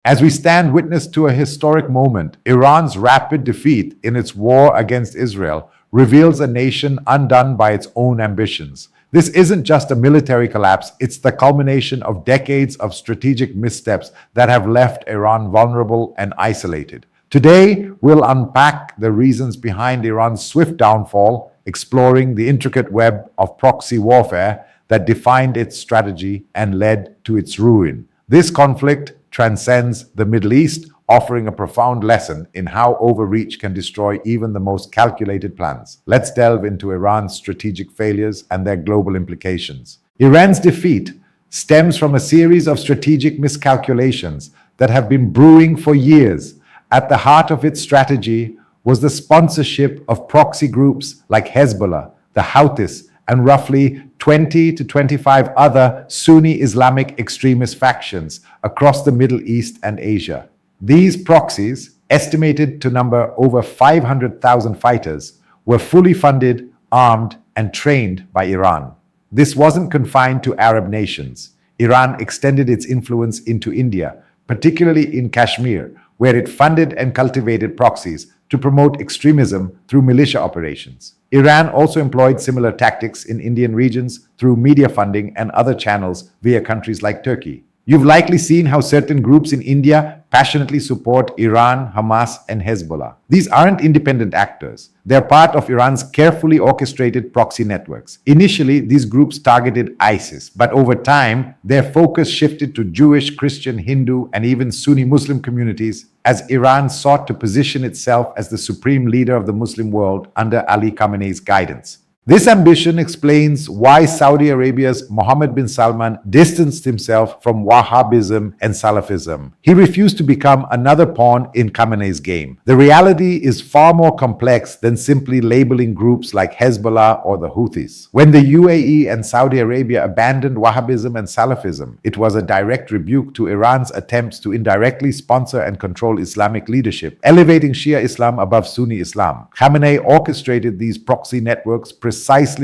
As we stand witness to a historic moment, Iran's rapid defeat in its war against Israel reveals a nation undone by its own ambitions. This isn't just a military collapse, it's the culmination of decades of strategic missteps that have left Iran vulnerable and isolated. Today, we'll unpack the reasons behind Iran's swift downfall, exploring the intricate web of proxy warfare that defined its strategy and led to its ruin. This conflict transcends the Middle East, offering a profound lesson in how overreach can destroy even the most calculated plans. Let's delve into Iran's strategic failures and their global implications. Iran's defeat stems from a series of strategic miscalculations that have been brewing for years. At the heart of its strategy was the sponsorship of proxy groups like Hezbollah, the Houthis, and roughly 20 to 25 other Sunni Islamic extremist factions across the Middle East and Asia. These proxies, estimated to number over 500,000 fighters, were fully funded, armed, and trained by Iran. This wasn't confined to Arab nations. Iran extended its influence into India, particularly in Kashmir, where it funded and cultivated proxies to promote extremism through militia operations. Iran also employed similar tactics in Indian regions through media funding and other channels via countries like Turkey. You've likely seen how certain groups in India passionately support Iran, Hamas, and Hezbollah. These aren't independent actors. They're part of Iran's carefully orchestrated proxy networks. Initially, these groups targeted ISIS, but over time, their focus shifted to Jewish, Christian, Hindu, and even Sunni Muslim communities as Iran sought to position itself as the supreme leader of the Muslim world under Ali Khamenei's guidance. This ambition explains why Saudi Arabia's Mohammed bin Salman distanced himself from Wahhabism and Salafism. He refused to become another pawn in Khamenei's game. The reality is far more complex than simply labeling groups like Hezbollah or the Houthis. When the UAE and Saudi Arabia abandoned Wahhabism and Salafism, it was a direct rebuke to Iran's attempts to indirectly sponsor and control Islamic leadership, elevating Shia Islam above Sunni Islam. Khamenei orchestrated these proxy networks precisely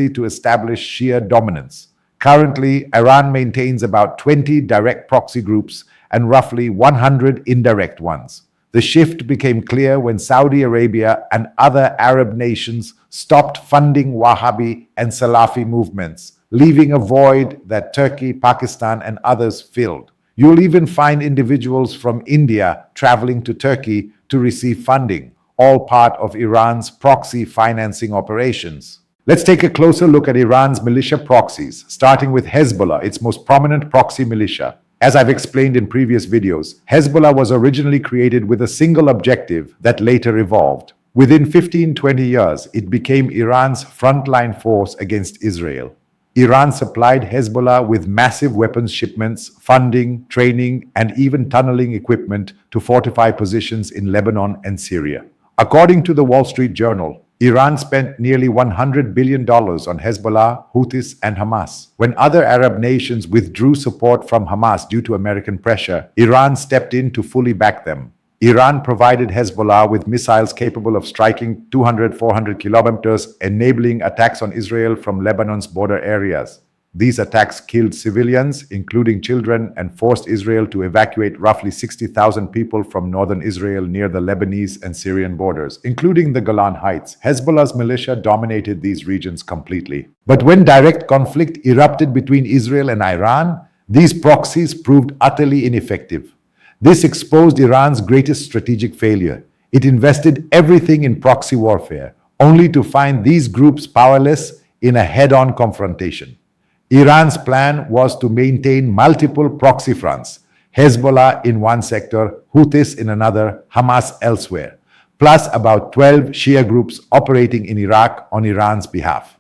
to establish Shia dominance. Currently, Iran maintains about 20 direct proxy groups and roughly 100 indirect ones. The shift became clear when Saudi Arabia and other Arab nations stopped funding Wahhabi and Salafi movements, leaving a void that Turkey, Pakistan, and others filled. You'll even find individuals from India traveling to Turkey to receive funding, all part of Iran's proxy financing operations. Let's take a closer look at Iran's militia proxies, starting with Hezbollah, its most prominent proxy militia. As I've explained in previous videos, Hezbollah was originally created with a single objective that later evolved. Within 15-20 years, it became Iran's frontline force against Israel. Iran supplied Hezbollah with massive weapons shipments, funding, training, and even tunneling equipment to fortify positions in Lebanon and Syria. According to the Wall Street Journal, Iran spent nearly $100 billion on Hezbollah, Houthis, and Hamas. When other Arab nations withdrew support from Hamas due to American pressure, Iran stepped in to fully back them. Iran provided Hezbollah with missiles capable of striking 200-400 kilometers, enabling attacks on Israel from Lebanon's border areas. These attacks killed civilians, including children, and forced Israel to evacuate roughly 60,000 people from northern Israel near the Lebanese and Syrian borders, including the Golan Heights. Hezbollah's militia dominated these regions completely. But when direct conflict erupted between Israel and Iran, these proxies proved utterly ineffective. This exposed Iran's greatest strategic failure. It invested everything in proxy warfare, only to find these groups powerless in a head-on confrontation. Iran's plan was to maintain multiple proxy fronts, Hezbollah in one sector, Houthis in another, Hamas elsewhere, plus about 12 Shia groups operating in Iraq on Iran's behalf.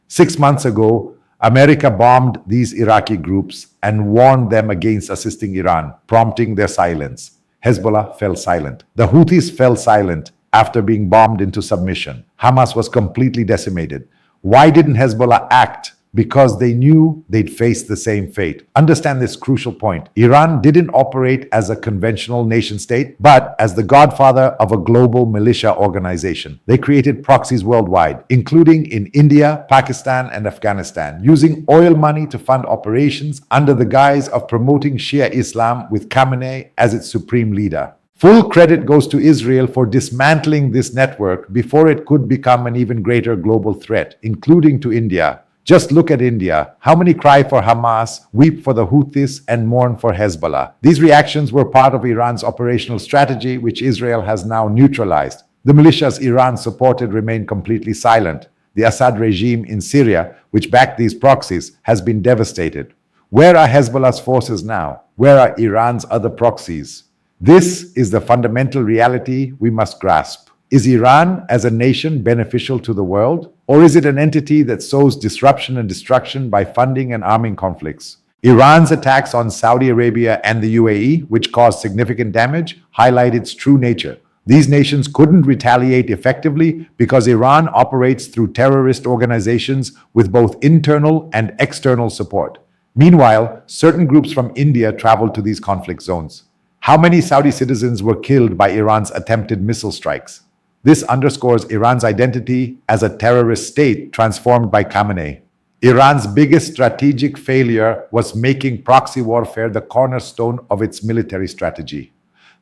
6 months ago, America bombed these Iraqi groups and warned them against assisting Iran, prompting their silence. Hezbollah fell silent. The Houthis fell silent after being bombed into submission. Hamas was completely decimated. Why didn't Hezbollah act? because they knew they'd face the same fate. Understand this crucial point. Iran didn't operate as a conventional nation state, but as the godfather of a global militia organization. They created proxies worldwide, including in India, Pakistan, and Afghanistan, using oil money to fund operations under the guise of promoting Shia Islam with Khamenei as its supreme leader. Full credit goes to Israel for dismantling this network before it could become an even greater global threat, including to India. Just look at India. How many cry for Hamas, weep for the Houthis, and mourn for Hezbollah? These reactions were part of Iran's operational strategy, which Israel has now neutralized. The militias Iran supported remain completely silent. The Assad regime in Syria, which backed these proxies, has been devastated. Where are Hezbollah's forces now? Where are Iran's other proxies? This is the fundamental reality we must grasp. Is Iran as a nation beneficial to the world? Or is it an entity that sows disruption and destruction by funding and arming conflicts? Iran's attacks on Saudi Arabia and the UAE, which caused significant damage, highlight its true nature. These nations couldn't retaliate effectively because Iran operates through terrorist organizations with both internal and external support. Meanwhile, certain groups from India traveled to these conflict zones. How many Saudi citizens were killed by Iran's attempted missile strikes? This underscores Iran's identity as a terrorist state transformed by Khamenei. Iran's biggest strategic failure was making proxy warfare the cornerstone of its military strategy.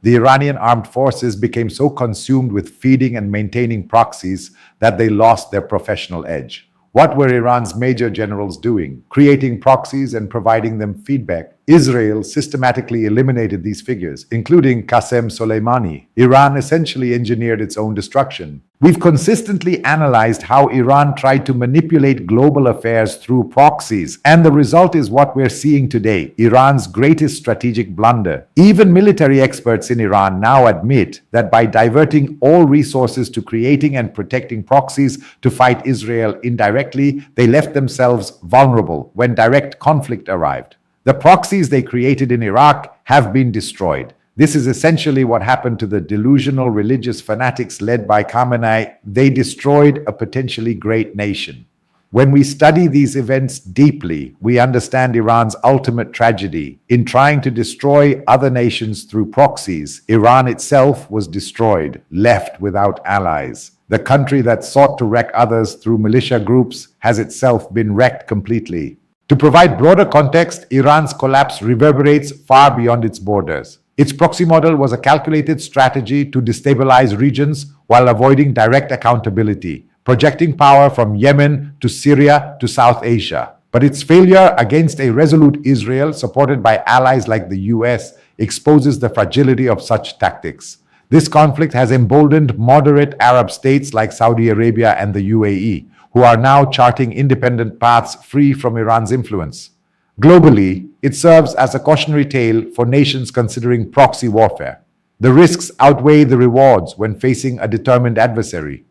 The Iranian armed forces became so consumed with feeding and maintaining proxies that they lost their professional edge. What were Iran's major generals doing? Creating proxies and providing them feedback. Israel systematically eliminated these figures, including Qasem Soleimani. Iran essentially engineered its own destruction. We've consistently analyzed how Iran tried to manipulate global affairs through proxies, and the result is what we're seeing today, Iran's greatest strategic blunder. Even military experts in Iran now admit that by diverting all resources to creating and protecting proxies to fight Israel indirectly, they left themselves vulnerable when direct conflict arrived. The proxies they created in Iraq have been destroyed. This is essentially what happened to the delusional religious fanatics led by Khamenei. They destroyed a potentially great nation. When we study these events deeply, we understand Iran's ultimate tragedy. In trying to destroy other nations through proxies, Iran itself was destroyed, left without allies. The country that sought to wreck others through militia groups has itself been wrecked completely. To provide broader context, Iran's collapse reverberates far beyond its borders. Its proxy model was a calculated strategy to destabilize regions while avoiding direct accountability, projecting power from Yemen to Syria to South Asia. But its failure against a resolute Israel, supported by allies like the US, exposes the fragility of such tactics. This conflict has emboldened moderate Arab states like Saudi Arabia and the UAE, who are now charting independent paths free from Iran's influence. Globally, it serves as a cautionary tale for nations considering proxy warfare. The risks outweigh the rewards when facing a determined adversary.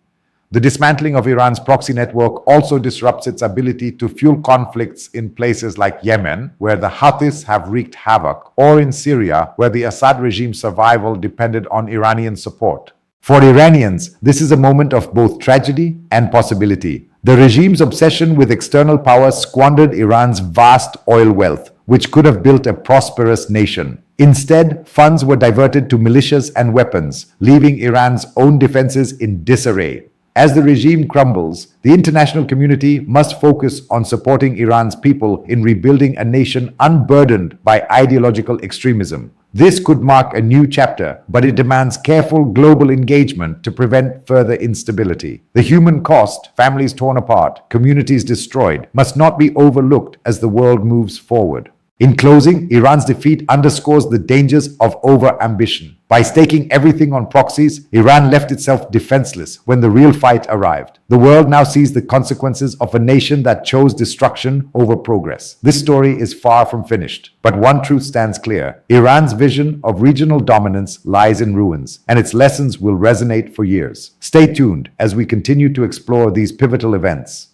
The dismantling of Iran's proxy network also disrupts its ability to fuel conflicts in places like Yemen, where the Houthis have wreaked havoc, or in Syria, where the Assad regime's survival depended on Iranian support. For Iranians, this is a moment of both tragedy and possibility. The regime's obsession with external power squandered Iran's vast oil wealth, which could have built a prosperous nation. Instead, funds were diverted to militias and weapons, leaving Iran's own defenses in disarray. As the regime crumbles, the international community must focus on supporting Iran's people in rebuilding a nation unburdened by ideological extremism. This could mark a new chapter, but it demands careful global engagement to prevent further instability. The human cost, families torn apart, communities destroyed, must not be overlooked as the world moves forward. In closing, Iran's defeat underscores the dangers of over-ambition. By staking everything on proxies, Iran left itself defenseless when the real fight arrived. The world now sees the consequences of a nation that chose destruction over progress. This story is far from finished, but one truth stands clear. Iran's vision of regional dominance lies in ruins, and its lessons will resonate for years. Stay tuned as we continue to explore these pivotal events.